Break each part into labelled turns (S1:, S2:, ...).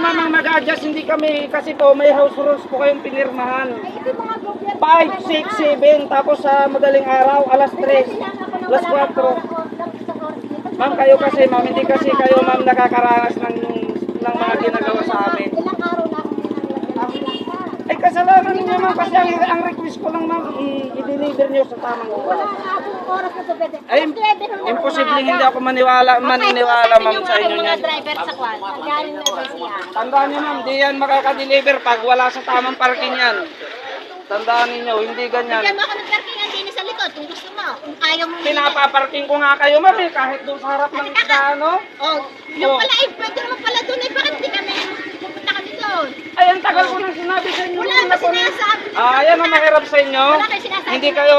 S1: mamang mag-adjust, hindi kami, kasi po may house rules po kayong pinirmahan. 5, 6, 7, tapos sa madaling araw, alas 3, alas 4. Ma'am, kayo kasi, ma'am, hindi kasi kayo, ma'am, nakakaranas ng mga ginagawa sa amin.
S2: Ilang araw na ako nilalagyan.
S1: Ay, kasalanan ninyo, ma'am, kasi ang request ko lang, ma'am, i-deliver nyo sa tamang
S2: Wala
S1: oras.
S2: nga akong oras na pwede.
S1: Ay, imposible hindi ako maniniwala, ma'am, sa inyo
S2: mga
S1: yan.
S2: driver sa kwan. Galing na ba siya?
S1: Tandaan nyo, ma'am, di yan makaka-deliver pag wala sa tamang parking yan. Tandaan ninyo, hindi ganyan.
S2: Bigyan mo ako ng parking ang din sa likod kung gusto mo. Kung ayaw mo.
S1: Pinapaparking ko nga kayo, ma'am, kahit doon sa harap ng isda, ano?
S2: Oh, yung pala eh, pwede naman pala doon eh. Bakit hindi kami pupunta kami doon?
S1: Ay, ang tagal ko nang sinabi sa inyo.
S2: Wala
S1: ma'am,
S2: ba
S1: na po-
S2: sinasabi?
S1: Ayan ang mahirap sa inyo.
S2: Wala kayo sinasabi.
S1: Hindi kayo...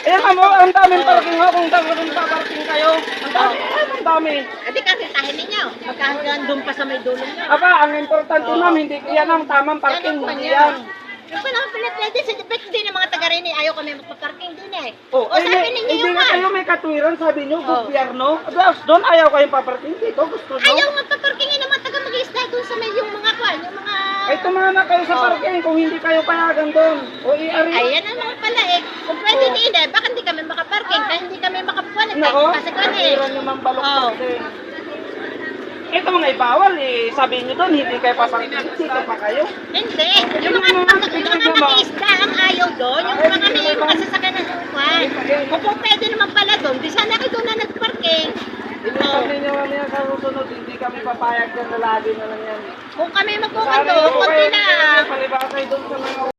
S1: Ayan, ma'am, ang daming parking ho. Kung paparking kayo, ang dami, ang dami.
S2: Hindi kasi tahin ninyo. Magkahanggang doon pa sa may dulo nyo.
S1: Aba, ang importante, ma'am, hindi yan ang tamang parking. Hindi yan.
S2: Yung pa naman pala pwede sa debate din ng mga taga-rin eh. Ayaw kami magpaparking doon eh.
S1: Oh,
S2: O
S1: ay,
S2: sabi ninyo
S1: hindi
S2: yung
S1: nga kayo may katwiran, sabi nyo, gobyerno. Adwas, doon ayaw kayong paparking dito, gusto nyo.
S2: Ayaw magpaparking ng mga taga mag-isda doon sa may yung mga kwan, yung mga...
S1: Ay, tumana kayo sa parking kung hindi kayo payagan doon. O i-ari.
S2: Ayan ang mga pala eh. Kung pwede din eh, baka hindi kami makaparking, kaya hindi kami makapulit.
S1: Nako,
S2: Kasi kwan eh.
S1: katwiran nyo mang balok din. Ito mga ibawal eh. Sabi nyo doon, hindi kayo paparking. Dito pa kayo.
S2: Hindi. Yung mga mag-isda ang ayaw doon, yung mga may mga sasakyan ng kwan. Kung pwede naman pala doon, di sana kayo doon na nagparking.
S1: Ilipat ninyo kami sa susunod, hindi kami papayag dyan na lagi na lang yan.
S2: Kung kami magpupunta
S1: Sabi
S2: doon,
S1: ko
S2: konti
S1: kayo,
S2: lang.
S1: palibasay doon sa mga